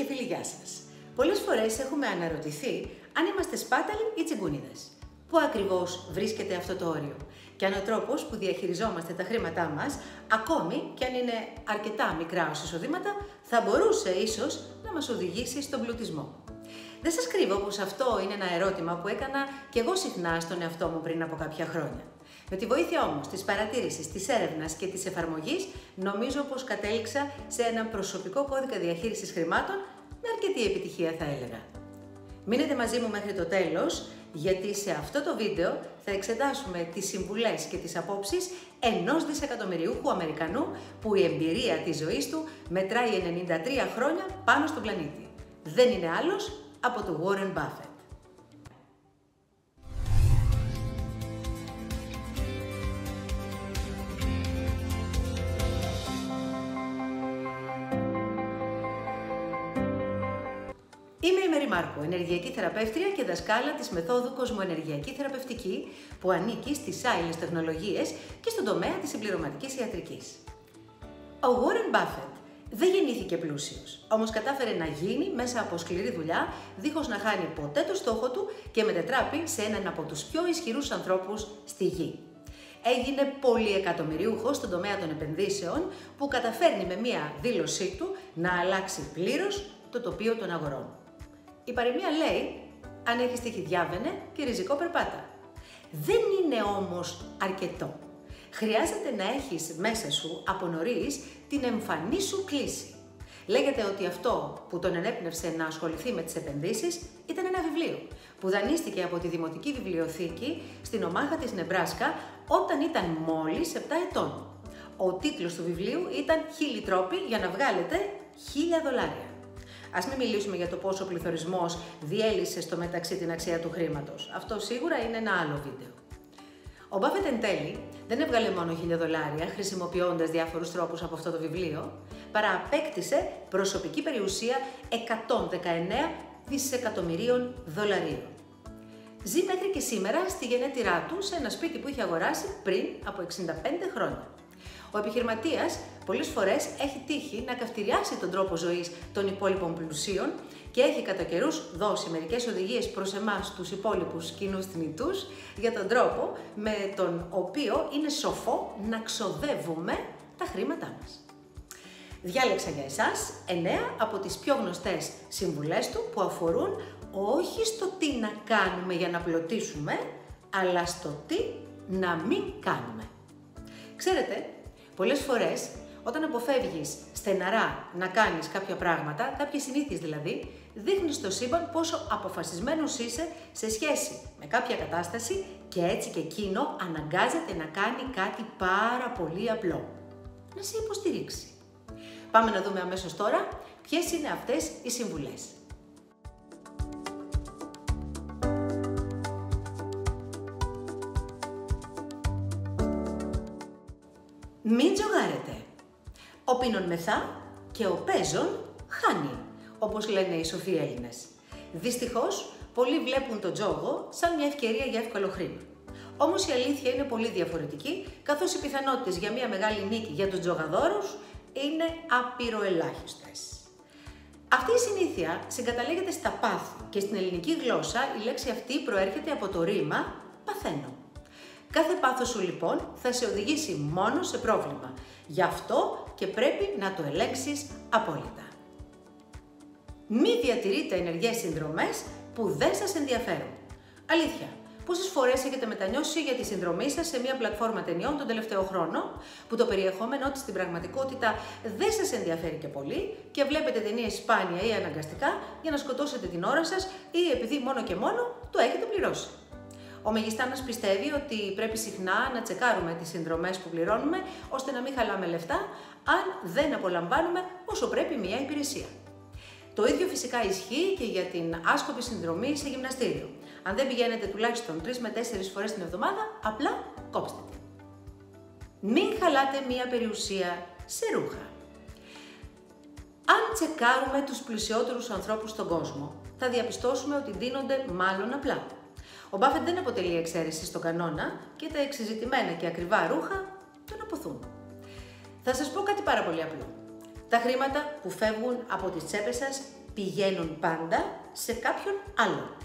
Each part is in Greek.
και φίλοι, γεια σας. Πολλές φορές έχουμε αναρωτηθεί αν είμαστε σπάταλοι ή τσιγκούνιδες. Πού ακριβώς βρίσκεται αυτό το όριο και αν ο τρόπος που διαχειριζόμαστε τα χρήματά μας, ακόμη και αν είναι αρκετά μικρά ως εισοδήματα, θα μπορούσε ίσως να μας οδηγήσει στον πλουτισμό. Δεν σας κρύβω πως αυτό είναι ένα ερώτημα που έκανα κι εγώ συχνά στον εαυτό μου πριν από κάποια χρόνια. Με τη βοήθεια όμως της παρατήρησης, της έρευνας και της εφαρμογής, νομίζω πως κατέληξα σε έναν προσωπικό κώδικα διαχείρισης χρημάτων με αρκετή επιτυχία, θα έλεγα. Μείνετε μαζί μου μέχρι το τέλος, γιατί σε αυτό το βίντεο θα εξετάσουμε τις συμβουλές και τις απόψεις ενός δισεκατομμυριούχου Αμερικανού που η εμπειρία της ζωής του μετράει 93 χρόνια πάνω στον πλανήτη. Δεν είναι άλλος από τον Warren Buffett. Είμαι η Μέρη Μάρκο, ενεργειακή θεραπεύτρια και δασκάλα της μεθόδου Κοσμοενεργειακή Θεραπευτική, που ανήκει στις άειλες τεχνολογίες και στον τομέα της συμπληρωματικής ιατρικής. Ο Warren Buffett δεν γεννήθηκε πλούσιος, όμως κατάφερε να γίνει μέσα από σκληρή δουλειά, δίχως να χάνει ποτέ το στόχο του και μετετράπει σε έναν από τους πιο ισχυρούς ανθρώπους στη γη. Έγινε πολυεκατομμυριούχος στον τομέα των επενδύσεων, που καταφέρνει με μία δήλωσή του να αλλάξει πλήρως το τοπίο των αγορών. Η παροιμία λέει, αν έχεις τύχη διάβαινε και ριζικό περπάτα. Δεν είναι όμως αρκετό. Χρειάζεται να έχεις μέσα σου από νωρίς την εμφανή σου κλίση. Λέγεται ότι αυτό που τον ενέπνευσε να ασχοληθεί με τις επενδύσεις ήταν ένα βιβλίο που δανείστηκε από τη Δημοτική Βιβλιοθήκη στην Ομάχα της Νεμπράσκα όταν ήταν μόλις 7 ετών. Ο τίτλος του βιβλίου ήταν «1000 τρόποι για να βγάλετε $1000». Ας μην μιλήσουμε για το πόσο ο πληθωρισμός διέλυσε στο μεταξύ την αξία του χρήματος. Αυτό σίγουρα είναι ένα άλλο βίντεο. Ο Buffett εν τέλει δεν έβγαλε μόνο $1000 χρησιμοποιώντας διάφορους τρόπους από αυτό το βιβλίο, παρά απέκτησε προσωπική περιουσία 119 δισεκατομμυρίων δολαρίων. Ζει μέχρι και σήμερα στη γενέτειρά του σε ένα σπίτι που είχε αγοράσει πριν από 65 χρόνια. Ο επιχειρηματίας πολλές φορές έχει τύχει να καυτηριάσει τον τρόπο ζωής των υπόλοιπων πλουσίων και έχει κατά καιρούς δώσει μερικές οδηγίες προς εμάς τους υπόλοιπους κοινούς θνητούς για τον τρόπο με τον οποίο είναι σοφό να ξοδεύουμε τα χρήματά μας. Διάλεξα για εσάς 9 από τις πιο γνωστές συμβουλές του που αφορούν όχι στο τι να κάνουμε για να πλωτίσουμε, αλλά στο τι να μην κάνουμε. Ξέρετε, πολλές φορές όταν αποφεύγεις στεναρά να κάνεις κάποια πράγματα, κάποιες συνήθειες δηλαδή, δείχνεις στο σύμπαν πόσο αποφασισμένος είσαι σε σχέση με κάποια κατάσταση και έτσι και εκείνο αναγκάζεται να κάνει κάτι πάρα πολύ απλό. Να σε υποστηρίξει. Πάμε να δούμε αμέσως τώρα ποιες είναι αυτές οι συμβουλές. Μην τζογάρετε. Ο πίνων μεθά και ο παίζων χάνει, όπως λένε οι σοφοί Έλληνες. Δυστυχώς, πολλοί βλέπουν τον τζόγο σαν μια ευκαιρία για εύκολο χρήμα. Όμως η αλήθεια είναι πολύ διαφορετική, καθώς οι πιθανότητες για μια μεγάλη νίκη για τους τζογαδόρους είναι απειροελάχιστες. Αυτή η συνήθεια συγκαταλέγεται στα πάθη και στην ελληνική γλώσσα η λέξη αυτή προέρχεται από το ρήμα «παθαίνω». Κάθε πάθος σου λοιπόν θα σε οδηγήσει μόνο σε πρόβλημα. Γι' αυτό και πρέπει να το ελέγξεις απόλυτα. Μη διατηρείτε ενεργές συνδρομές που δεν σας ενδιαφέρουν. Αλήθεια, πόσες φορές έχετε μετανιώσει για τη συνδρομή σας σε μια πλατφόρμα ταινιών τον τελευταίο χρόνο, που το περιεχόμενό της στην πραγματικότητα δεν σας ενδιαφέρει και πολύ και βλέπετε ταινίες σπάνια ή αναγκαστικά για να σκοτώσετε την ώρα σας ή επειδή μόνο και μόνο το έχετε πληρώσει. Ο Μεγιστάνας πιστεύει ότι πρέπει συχνά να τσεκάρουμε τις συνδρομές που πληρώνουμε, ώστε να μην χαλάμε λεφτά, αν δεν απολαμβάνουμε όσο πρέπει μια υπηρεσία. Το ίδιο φυσικά ισχύει και για την άσκοπη συνδρομή σε γυμναστήριο. Αν δεν πηγαίνετε τουλάχιστον 3 με 4 φορές την εβδομάδα, απλά κόψτε την. Μην χαλάτε μια περιουσία σε ρούχα. Αν τσεκάρουμε τους πλουσιότερους ανθρώπους στον κόσμο, θα διαπιστώσουμε ότι ντύνονται μάλλον απλά. Ο Buffett δεν αποτελεί εξαίρεση στον κανόνα και τα εξειζητημένα και ακριβά ρούχα τον αποθούν. Θα σας πω κάτι πάρα πολύ απλό. Τα χρήματα που φεύγουν από τις τσέπες σας πηγαίνουν πάντα σε κάποιον άλλον.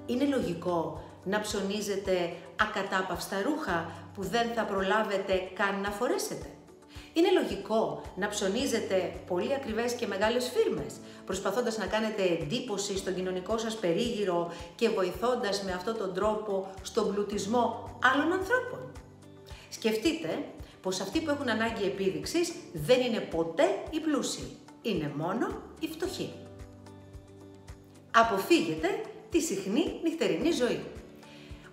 Είναι λογικό να ψωνίζετε ακατάπαυστα ρούχα που δεν θα προλάβετε καν να φορέσετε. Είναι λογικό να ψωνίζετε πολύ ακριβές και μεγάλες φίρμες, προσπαθώντας να κάνετε εντύπωση στον κοινωνικό σας περίγυρο και βοηθώντας με αυτόν τον τρόπο στον πλουτισμό άλλων ανθρώπων. Σκεφτείτε πως αυτοί που έχουν ανάγκη επίδειξης δεν είναι ποτέ οι πλούσιοι, είναι μόνο οι φτωχοί. Αποφύγετε τη συχνή νυχτερινή ζωή.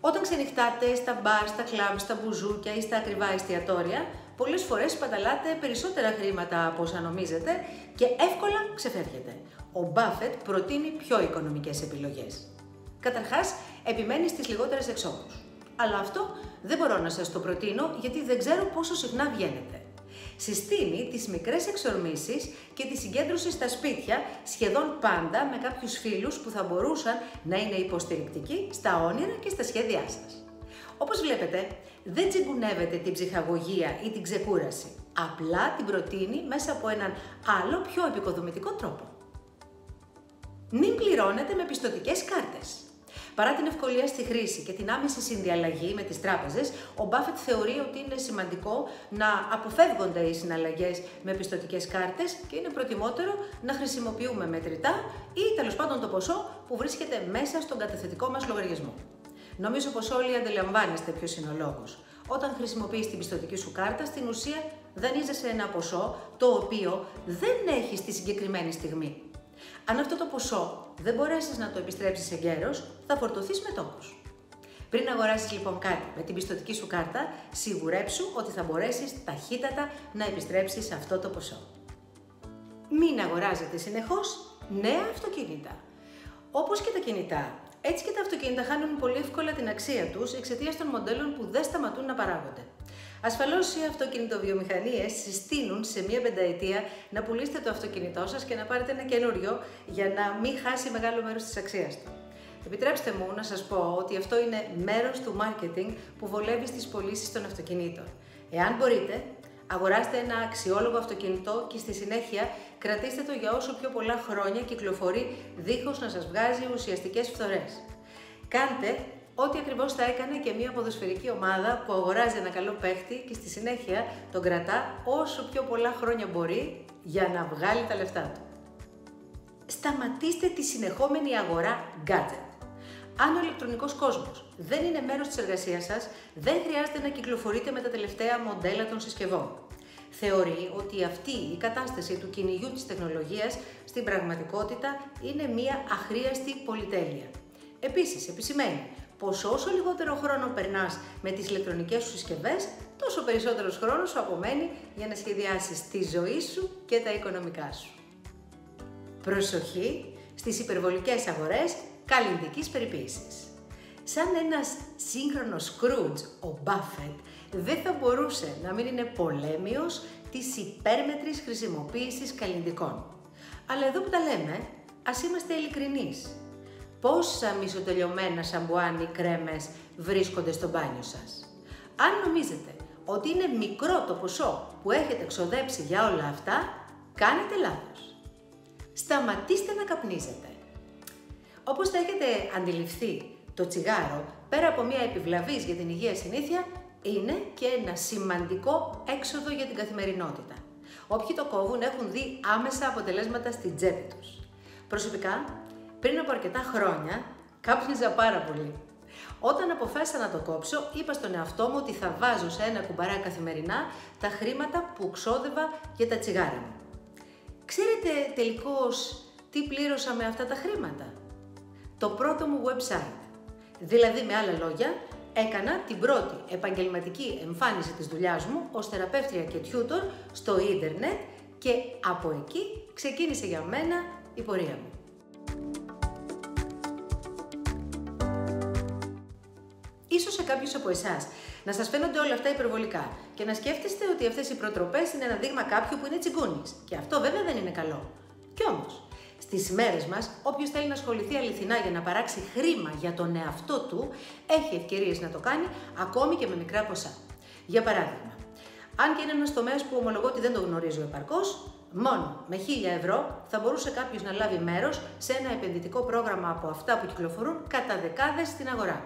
Όταν ξενυχτάτε στα μπαρ, στα κλαμπ, στα μπουζούκια ή στα ακριβά εστιατόρια, πολλές φορές σπαταλάτε περισσότερα χρήματα από όσα νομίζετε και εύκολα ξεφεύγετε. Ο Μπάφετ προτείνει πιο οικονομικές επιλογές. Καταρχάς, επιμένει στις λιγότερες εξόδους. Αλλά αυτό δεν μπορώ να σας το προτείνω γιατί δεν ξέρω πόσο συχνά βγαίνετε. Συστήνει τις μικρές εξορμήσεις και τη συγκέντρωση στα σπίτια σχεδόν πάντα με κάποιους φίλους που θα μπορούσαν να είναι υποστηρικτικοί στα όνειρα και στα σχέδιά σας. Όπως βλέπετε, δεν τσιγκουνεύετε την ψυχαγωγία ή την ξεκούραση, απλά την προτείνει μέσα από έναν άλλο πιο επικοδομητικό τρόπο. Μην πληρώνετε με πιστωτικές κάρτες. Παρά την ευκολία στη χρήση και την άμεση συνδιαλλαγή με τις τράπεζες, ο Μπάφετ θεωρεί ότι είναι σημαντικό να αποφεύγονται οι συναλλαγές με πιστωτικές κάρτες και είναι προτιμότερο να χρησιμοποιούμε μετρητά ή τέλος πάντων το ποσό που βρίσκεται μέσα στον καταθετικό μας λογαριασμό. Νομίζω πως όλοι αντιλαμβάνεστε ποιος είναι ο λόγος. Όταν χρησιμοποιείς την πιστωτική σου κάρτα, στην ουσία δανείζεσαι ένα ποσό το οποίο δεν έχεις τη συγκεκριμένη στιγμή. Αν αυτό το ποσό δεν μπορέσεις να το επιστρέψεις εγκαίρως, θα φορτωθείς με τόκους. Πριν αγοράσεις λοιπόν κάτι με την πιστωτική σου κάρτα, σιγουρέψου ότι θα μπορέσεις ταχύτατα να επιστρέψεις αυτό το ποσό. Μην αγοράζετε συνεχώς νέα αυτοκίνητα. Όπως και τα κινητά, έτσι και τα αυτοκίνητα χάνουν πολύ εύκολα την αξία τους εξαιτίας των μοντέλων που δεν σταματούν να παράγονται. Ασφαλώς οι αυτοκινητοβιομηχανίες συστήνουν σε μία πενταετία να πουλήσετε το αυτοκίνητό σας και να πάρετε ένα καινούριο για να μην χάσει μεγάλο μέρος της αξίας του. Επιτρέψτε μου να σας πω ότι αυτό είναι μέρος του marketing που βολεύει στις πωλήσεις των αυτοκινήτων. Εάν μπορείτε, αγοράστε ένα αξιόλογο αυτοκίνητο και στη συνέχεια κρατήστε το για όσο πιο πολλά χρόνια κυκλοφορεί δίχως να σας βγάζει ουσιαστικές φθορές. Κάντε ό,τι ακριβώς θα έκανε και μια ποδοσφαιρική ομάδα που αγοράζει ένα καλό παίχτη και στη συνέχεια τον κρατά όσο πιο πολλά χρόνια μπορεί για να βγάλει τα λεφτά του. Σταματήστε τη συνεχόμενη αγορά gadget. Αν ο ηλεκτρονικός κόσμος δεν είναι μέρος της εργασίας σας, δεν χρειάζεται να κυκλοφορείτε με τα τελευταία μοντέλα των συσκευών. Θεωρεί ότι αυτή η κατάσταση του κυνηγιού της τεχνολογίας στην πραγματικότητα είναι μια αχρίαστη πολυτέλεια. Επίσης, επισημαίνει πως όσο λιγότερο χρόνο περνάς με τις ηλεκτρονικές σου συσκευές, τόσο περισσότερος χρόνος σου απομένει για να σχεδιάσεις τη ζωή σου και τα οικονομικά σου. Προσοχή στις υπερβολικές αγορές καλλιτικής περιποίησης. Σαν ένας σύγχρονος Scrooge, ο Buffett δεν θα μπορούσε να μην είναι πολέμιος της υπέρμετρης χρησιμοποίησης καλλιτικών. Αλλά εδώ που τα λέμε, ας είμαστε ειλικρινείς. Πόσα μισοτελειωμένα σαμπουάνι κρέμες βρίσκονται στο μπάνιο σας? Αν νομίζετε ότι είναι μικρό το ποσό που έχετε ξοδέψει για όλα αυτά, κάνετε λάθος. Σταματήστε να καπνίζετε. Όπως θα έχετε αντιληφθεί, το τσιγάρο, πέρα από μια επιβλαβής για την υγεία συνήθεια, είναι και ένα σημαντικό έξοδο για την καθημερινότητα. Όποιοι το κόβουν έχουν δει άμεσα αποτελέσματα στην τσέπη τους. Προσωπικά, πριν από αρκετά χρόνια, κάπνιζα πάρα πολύ. Όταν αποφάσισα να το κόψω, είπα στον εαυτό μου ότι θα βάζω σε ένα κουμπαρά καθημερινά τα χρήματα που ξόδευα για τα τσιγάρα μου. Ξέρετε τελικώς τι πλήρωσα με αυτά τα χρήματα? Το πρώτο μου website. Δηλαδή, με άλλα λόγια, έκανα την πρώτη επαγγελματική εμφάνιση της δουλειάς μου ως θεραπεύτρια και tutor στο ίντερνετ και από εκεί ξεκίνησε για μένα η πορεία μου. Ίσως σε κάποιους από εσάς να σας φαίνονται όλα αυτά υπερβολικά και να σκέφτεστε ότι αυτές οι προτροπές είναι ένα δείγμα κάποιου που είναι τσιγκούνης. Και αυτό βέβαια δεν είναι καλό. Κι όμως, στις μέρες μας, όποιος θέλει να ασχοληθεί αληθινά για να παράξει χρήμα για τον εαυτό του, έχει ευκαιρίες να το κάνει ακόμη και με μικρά ποσά. Για παράδειγμα, αν και είναι ένας τομέας που ομολογώ ότι δεν το γνωρίζω επαρκώς, Μόνο με 1.000 ευρώ θα μπορούσε κάποιος να λάβει μέρος σε ένα επενδυτικό πρόγραμμα από αυτά που κυκλοφορούν κατά δεκάδες στην αγορά.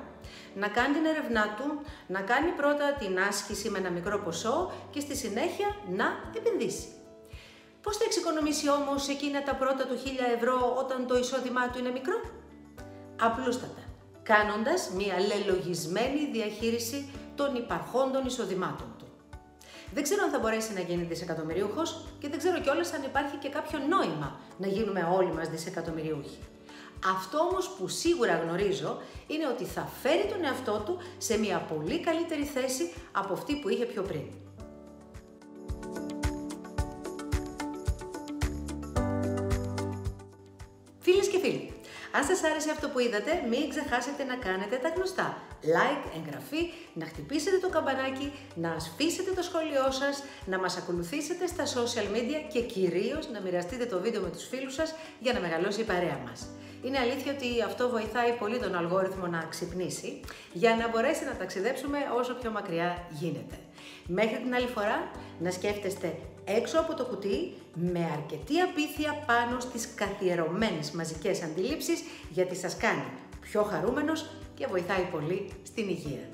Να κάνει την ερευνά του, να κάνει πρώτα την άσκηση με ένα μικρό ποσό και στη συνέχεια να επενδύσει. Πώς θα εξοικονομήσει όμως εκείνα τα πρώτα του 1.000 ευρώ όταν το εισόδημά του είναι μικρό? Απλούστατα, κάνοντας μια λελογισμένη διαχείριση των υπαρχόντων εισοδημάτων του. Δεν ξέρω αν θα μπορέσει να γίνει δισεκατομμυρίουχος και δεν ξέρω κιόλας αν υπάρχει και κάποιο νόημα να γίνουμε όλοι μας δισεκατομμυριούχοι. Αυτό όμως που σίγουρα γνωρίζω είναι ότι θα φέρει τον εαυτό του σε μια πολύ καλύτερη θέση από αυτή που είχε πιο πριν. Φίλες και φίλοι, αν σας άρεσε αυτό που είδατε, μην ξεχάσετε να κάνετε τα γνωστά. Like, εγγραφή, να χτυπήσετε το καμπανάκι, να αφήσετε το σχόλιο σας, να μας ακολουθήσετε στα social media και κυρίως να μοιραστείτε το βίντεο με τους φίλους σας για να μεγαλώσει η παρέα μας. Είναι αλήθεια ότι αυτό βοηθάει πολύ τον αλγόριθμο να ξυπνήσει για να μπορέσει να ταξιδέψουμε όσο πιο μακριά γίνεται. Μέχρι την άλλη φορά, να σκέφτεστε έξω από το κουτί με αρκετή απίθεια πάνω στις καθιερωμένες μαζικές αντιλήψεις, γιατί σας κάνει πιο χαρούμενος και βοηθάει πολύ στην υγεία.